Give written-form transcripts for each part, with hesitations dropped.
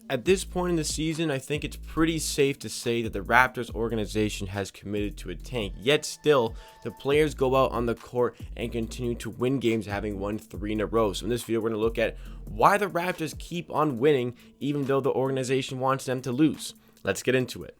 At this point in the season, I think it's pretty safe to say that the Raptors organization has committed to a tank. Yet still, the players go out on the court and continue to win games, having won 3 in a row. So in this video, we're going to look at why the Raptors keep on winning even though the organization wants them to lose. Let's get into it.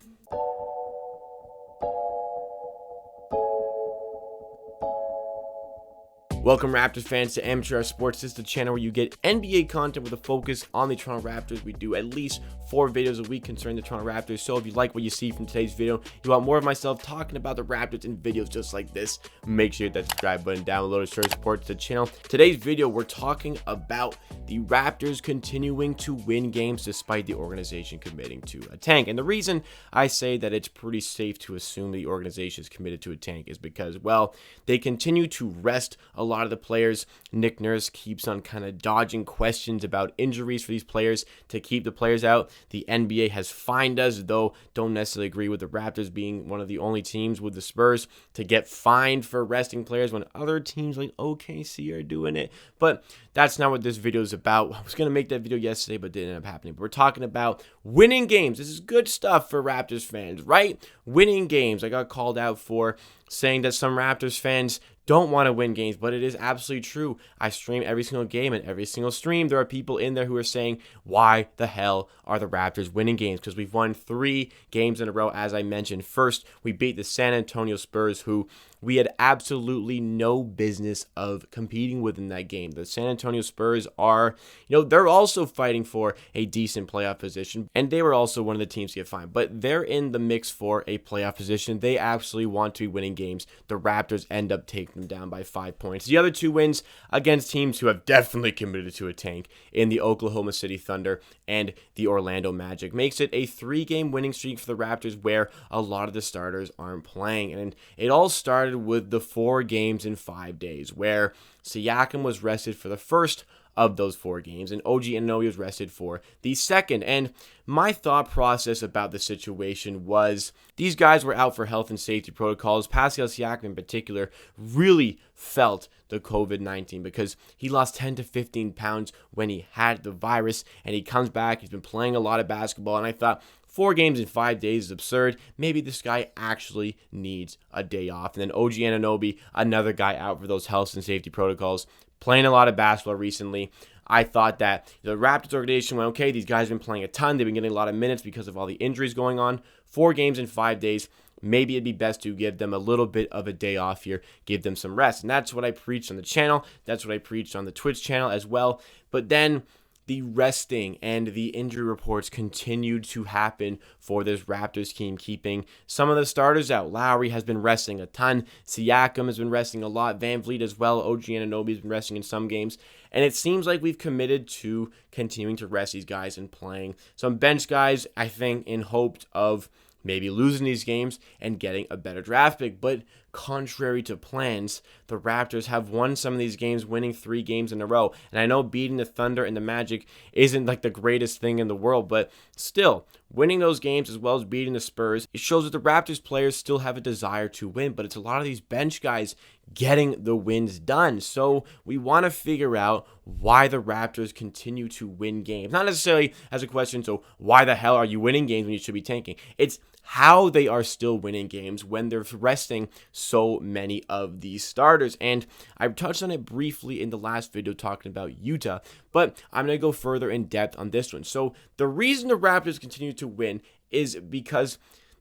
Welcome Raptors fans to Amateur Sports. This is the channel where you get NBA content with a focus on the Toronto Raptors. We do at least 4 videos a week concerning the Toronto Raptors. So if you like what you see from today's video, you want more of myself talking about the Raptors in videos just like this, make sure you hit that subscribe button down below to show support to the channel. Today's video, we're talking about the Raptors continuing to win games despite the organization committing to a tank. And the reason I say that it's pretty safe to assume the organization is committed to a tank is because, well, they continue to rest a lot of the players. Nick Nurse keeps on kind of dodging questions about injuries for these players to keep the players out. The NBA has fined us, though don't necessarily agree with the Raptors being one of the only teams with the Spurs to get fined for resting players when other teams like OKC are doing it. But that's not what this video is about. I was going to make that video yesterday, but didn't end up happening. But we're talking about winning games. This is good stuff for Raptors fans, right? Winning games. I got called out for saying that some Raptors fans don't want to win games, but it is absolutely true. I stream every single game, and every single stream, there are people in there who are saying, why the hell are the Raptors winning games? Because we've won 3 games in a row, as I mentioned. First, we beat the San Antonio Spurs, who we had absolutely no business of competing with in that game. The San Antonio Spurs are, they're also fighting for a decent playoff position, and they were also one of the teams to get fined, but they're in the mix for a playoff position. They absolutely want to be winning games. The Raptors end up taking them down by 5 points. The other 2 wins against teams who have definitely committed to a tank in the Oklahoma City Thunder and the Orlando Magic makes it a 3-game winning streak for the Raptors where a lot of the starters aren't playing. And it all started with the 4 games in 5 days where Siakam was rested for the first of those 4 games, and OG Anunoby was rested for the second. And my thought process about the situation was these guys were out for health and safety protocols. Pascal Siakam in particular really felt the COVID-19 because he lost 10 to 15 pounds when he had the virus, and he comes back. He's been playing a lot of basketball, and I thought 4 games in 5 days is absurd. Maybe this guy actually needs a day off. And then OG Anunoby, another guy out for those health and safety protocols, playing a lot of basketball recently. I thought that the Raptors organization went, okay, these guys have been playing a ton. They've been getting a lot of minutes because of all the injuries going on. 4 games in 5 days. Maybe it'd be best to give them a little bit of a day off here, give them some rest. And that's what I preached on the channel. That's what I preached on the Twitch channel as well. But then the resting and the injury reports continued to happen for this Raptors team, keeping some of the starters out. Lowry has been resting a ton. Siakam has been resting a lot. Van Vliet as well. OG Anunoby has been resting in some games. And it seems like we've committed to continuing to rest these guys and playing some bench guys, I think, in hopes of maybe losing these games and getting a better draft pick. But contrary to plans, the Raptors have won some of these games, winning 3 games in a row. And I know beating the Thunder and the Magic isn't like the greatest thing in the world, but still, winning those games as well as beating the Spurs, it shows that the Raptors players still have a desire to win, but it's a lot of these bench guys getting the wins done. So we want to figure out why the Raptors continue to win games. Not necessarily as a question, so why the hell are you winning games when you should be tanking? It's how they are still winning games when they're resting so many of these starters. And I touched on it briefly in the last video talking about Utah, but I'm going to go further in depth on this one. So the reason the Raptors continue to win is because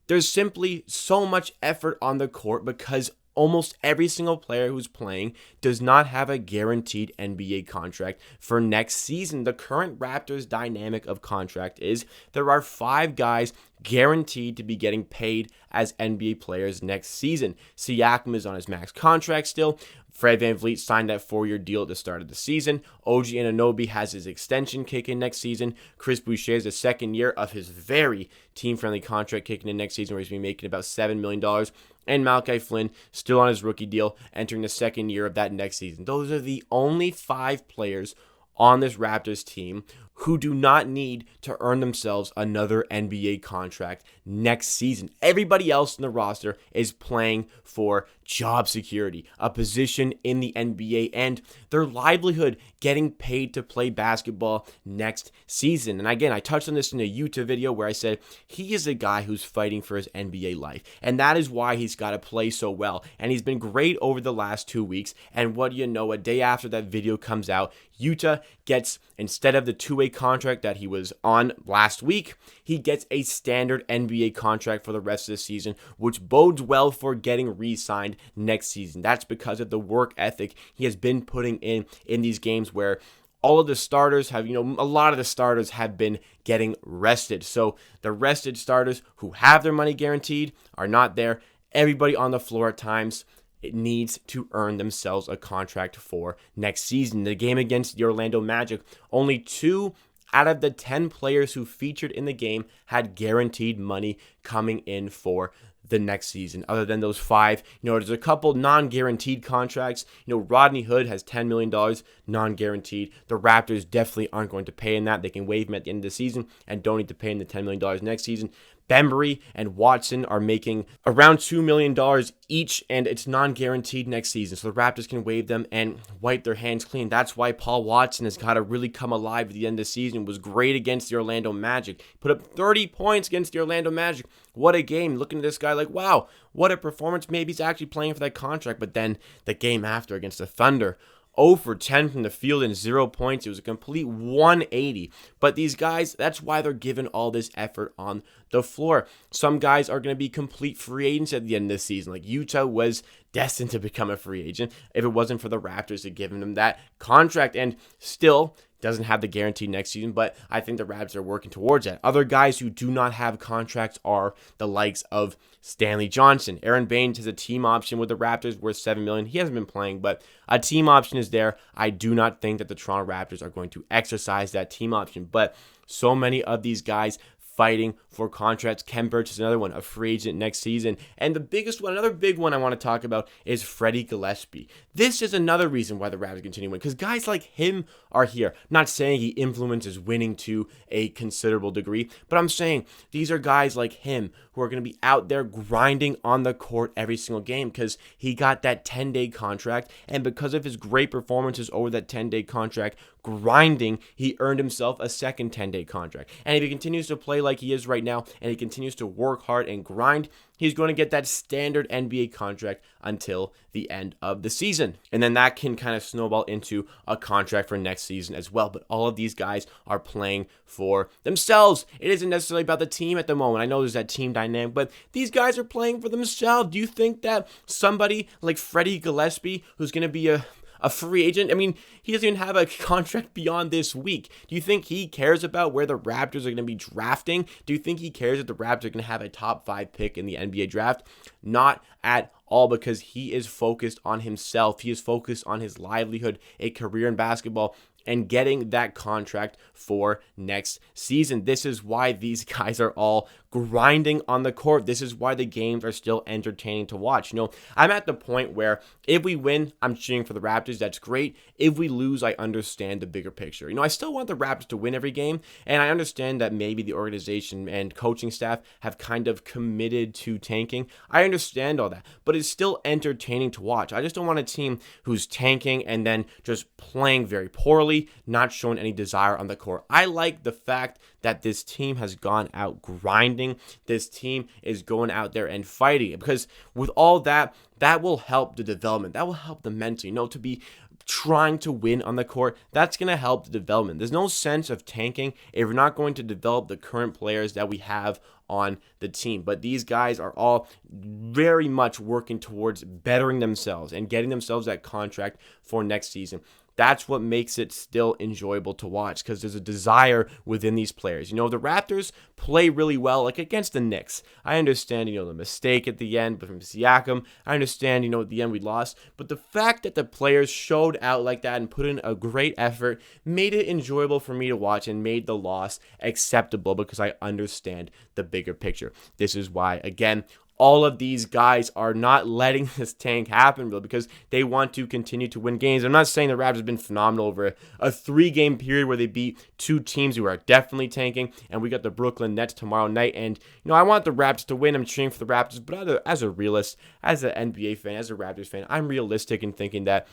there's simply so much effort on the court because almost every single player who's playing does not have a guaranteed NBA contract for next season. The current Raptors dynamic of contract is there are 5 guys guaranteed to be getting paid as NBA players next season. Siakam is on his max contract still. Fred VanVleet signed that 4-year deal at the start of the season. OG Anunoby has his extension kicking next season. Chris Boucher is the 2nd year of his very team-friendly contract kicking in next season, where he's going to be making about $7 million. And Malachi Flynn still on his rookie deal, entering the 2nd year of that next season. Those are the only 5 players on this Raptors team who do not need to earn themselves another NBA contract next season. Everybody else in the roster is playing for job security, a position in the NBA, and their livelihood getting paid to play basketball next season. And again, I touched on this in a YouTube video where I said he is a guy who's fighting for his NBA life, and that is why he's got to play so well. And he's been great over the last 2 weeks. And what do you know, a day after that video comes out, Utah gets, instead of the two-way contract that he was on last week, he gets a standard NBA contract for the rest of the season, which bodes well for getting re-signed next season. That's because of the work ethic he has been putting in these games where all of the starters have, a lot of the starters have been getting rested. So the rested starters who have their money guaranteed are not there. Everybody on the floor at times, it needs to earn themselves a contract for next season. The game against the Orlando Magic, only 2 out of the 10 players who featured in the game had guaranteed money coming in for the next season. Other than those 5, there's a couple non-guaranteed contracts. Rodney Hood has $10 million non-guaranteed. The Raptors definitely aren't going to pay in that. They can waive him at the end of the season and don't need to pay him the $10 million next season. Bembry and Watson are making around $2 million each, and it's non-guaranteed next season. So the Raptors can waive them and wipe their hands clean. That's why Paul Watson has got to really come alive at the end of the season. Was great against the Orlando Magic. Put up 30 points against the Orlando Magic. What a game. Looking at this guy like, wow, what a performance. Maybe he's actually playing for that contract. But then the game after against the Thunder, 0 for 10 from the field and 0 points. It was a complete 180. But these guys, that's why they're given all this effort on the floor. Some guys are going to be complete free agents at the end of the season. Like Utah was destined to become a free agent if it wasn't for the Raptors to give them that contract, and still doesn't have the guarantee next season, but I think the Raptors are working towards that. Other guys who do not have contracts are the likes of Stanley Johnson. Aaron Baines has a team option with the Raptors worth $7 million. He hasn't been playing, but a team option is there. I do not think that the Toronto Raptors are going to exercise that team option, but so many of these guys fighting for contracts. Ken Burch is another one, a free agent next season. And the biggest one, another big one I want to talk about is Freddie Gillespie. This is another reason why the Raptors continue winning, because guys like him are here. Not saying he influences winning to a considerable degree, but I'm saying these are guys like him who are going to be out there grinding on the court every single game because he got that 10-day contract, and because of his great performances over that 10-day contract, grinding, he earned himself a second 10-day contract. And if he continues to play like he is right now, and he continues to work hard and grind, he's going to get that standard NBA contract until the end of the season. And then that can kind of snowball into a contract for next season as well. But all of these guys are playing for themselves. It isn't necessarily about the team at the moment. I know there's that team dynamic, but these guys are playing for themselves. Do you think that somebody like Freddie Gillespie, who's going to be a free agent? I mean, he doesn't even have a contract beyond this week. Do you think he cares about where the Raptors are going to be drafting? Do you think he cares if the Raptors are going to have a top 5 pick in the NBA draft? Not at all, because he is focused on himself. He is focused on his livelihood, a career in basketball, and getting that contract for next season. This is why these guys are all grinding on the court. This is why the games are still entertaining to watch. I'm at the point where if we win, I'm cheering for the Raptors. That's great. If we lose, I understand the bigger picture. I still want the Raptors to win every game, and I understand that maybe the organization and coaching staff have kind of committed to tanking. I understand all that, but it's still entertaining to watch. I just don't want a team who's tanking and then just playing very poorly, not showing any desire on the court. I like the fact that this team has gone out grinding. This team is going out there and fighting, because with all that, that will help the development. That will help the mental, to be trying to win on the court. That's going to help the development. There's no sense of tanking if we're not going to develop the current players that we have on the team. But these guys are all very much working towards bettering themselves and getting themselves that contract for next season. That's what makes it still enjoyable to watch, because there's a desire within these players. The Raptors play really well, like against the Knicks. I understand, the mistake at the end from Siakam. I understand, at the end we lost. But the fact that the players showed out like that and put in a great effort made it enjoyable for me to watch and made the loss acceptable, because I understand the bigger picture. This is why, again, all of these guys are not letting this tank happen, bro, because they want to continue to win games. I'm not saying the Raptors have been phenomenal over a 3-game period where they beat 2 teams who are definitely tanking, and we got the Brooklyn Nets tomorrow night. And I want the Raptors to win. I'm cheering for the Raptors, but as a realist, as an NBA fan, as a Raptors fan, I'm realistic in thinking that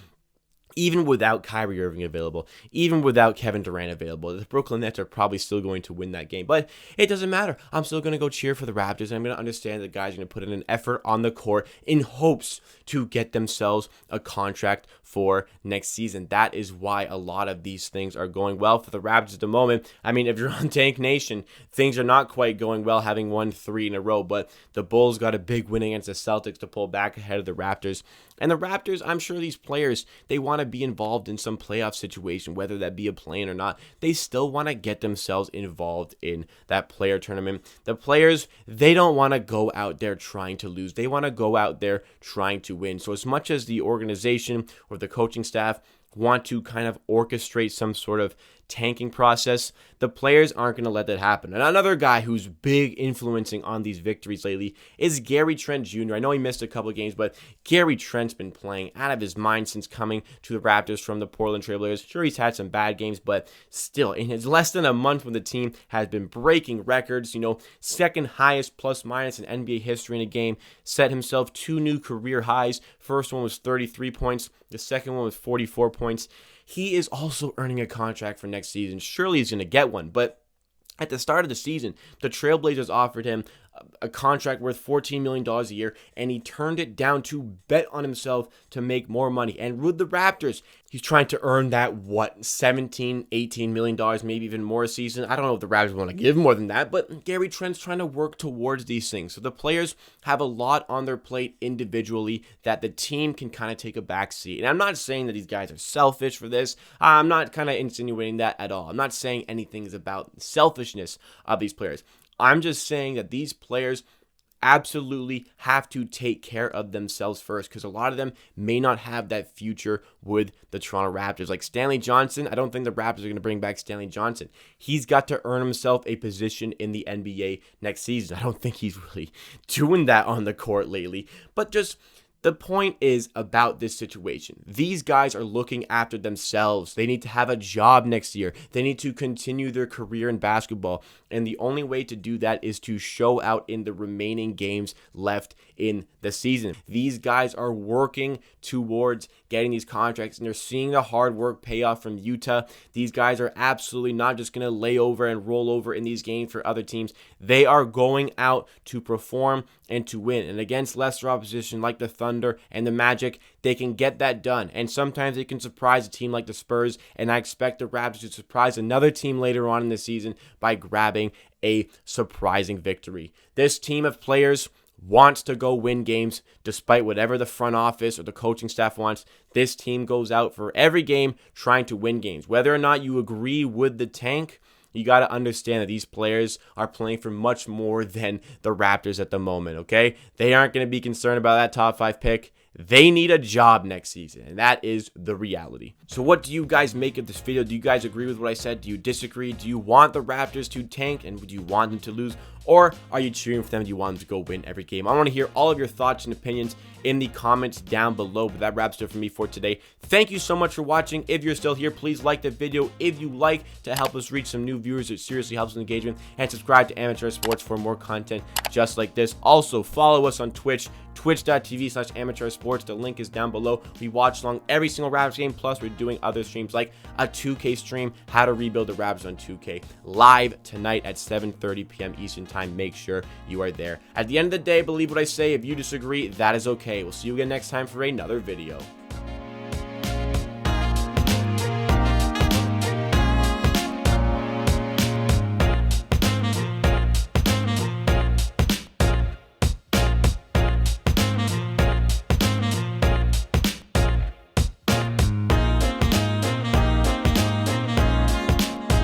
even without Kyrie Irving available, even without Kevin Durant available, the Brooklyn Nets are probably still going to win that game. But it doesn't matter. I'm still going to go cheer for the Raptors, and I'm going to understand that guys are going to put in an effort on the court in hopes to get themselves a contract for next season. That is why a lot of these things are going well for the Raptors at the moment. I mean, if you're on Tank Nation, things are not quite going well, having won 3 in a row, but the Bulls got a big win against the Celtics to pull back ahead of the Raptors. And the Raptors, I'm sure these players, they want to be involved in some playoff situation, whether that be a play-in or not. They still want to get themselves involved in that player tournament. The players, they don't want to go out there trying to lose. They want to go out there trying to win. So as much as the organization or the coaching staff want to kind of orchestrate some sort of tanking process, the players aren't going to let that happen. And another guy who's big influencing on these victories lately is Gary Trent Jr. I know he missed a couple of games, but Gary Trent's been playing out of his mind since coming to the Raptors from the Portland Trail Blazers. Sure, he's had some bad games, but still, in his less than a month with the team, has been breaking records. Second highest plus minus in NBA history in a game, set himself 2 new career highs. First one was 33 points. The second one was 44 points. He is also earning a contract for next season. Surely he's going to get one, but at the start of the season, the Trailblazers offered him a contract worth $14 million a year, and he turned it down to bet on himself to make more money. And with the Raptors, he's trying to earn that, $17, $18 million, maybe even more a season. I don't know if the Raptors want to give more than that, but Gary Trent's trying to work towards these things. So the players have a lot on their plate individually that the team can kind of take a back seat. And I'm not saying that these guys are selfish for this. I'm not kind of insinuating that at all. I'm not saying anything is about selfishness of these players. I'm just saying that these players absolutely have to take care of themselves first, because a lot of them may not have that future with the Toronto Raptors. Like Stanley Johnson, I don't think the Raptors are going to bring back Stanley Johnson. He's got to earn himself a position in the NBA next season. I don't think he's really doing that on the court lately, but just the point is about this situation. These guys are looking after themselves. They need to have a job next year. They need to continue their career in basketball. And the only way to do that is to show out in the remaining games left in the season. These guys are working towards getting these contracts, and they're seeing the hard work pay off from Utah. These guys are absolutely not just going to lay over and roll over in these games for other teams. They are going out to perform and to win. And against lesser opposition like the Thunder and the Magic, they can get that done. And sometimes they can surprise a team like the Spurs, and I expect the Raptors to surprise another team later on in the season by grabbing a surprising victory. This team of players wants to go win games despite whatever the front office or the coaching staff wants. This team goes out for every game trying to win games. Whether or not you agree with the tank, you got to understand that these players are playing for much more than the Raptors at the moment, okay? They aren't going to be concerned about that top 5 pick. They need a job next season, and that is the reality. So what do you guys make of this video? Do you guys agree with what I said? Do you disagree? Do you want the Raptors to tank, and would you want them to lose? Or are you cheering for them? Do you want them to go win every game? I want to hear all of your thoughts and opinions in the comments down below. But that wraps it up for me for today. Thank you so much for watching. If you're still here, please like the video if you like, to help us reach some new viewers. It seriously helps with engagement. And subscribe to Amateur Sports for more content just like this. Also, follow us on Twitch, twitch.tv/amateursports. The link is down below. We watch along every single Raptors game. Plus, we're doing other streams like a 2K stream, how to rebuild the Raptors on 2K, live tonight at 7:30 p.m. Eastern Time. Make sure you are there. At the end of the day, believe what I say. If you disagree, that is okay. We'll see you again next time for another video.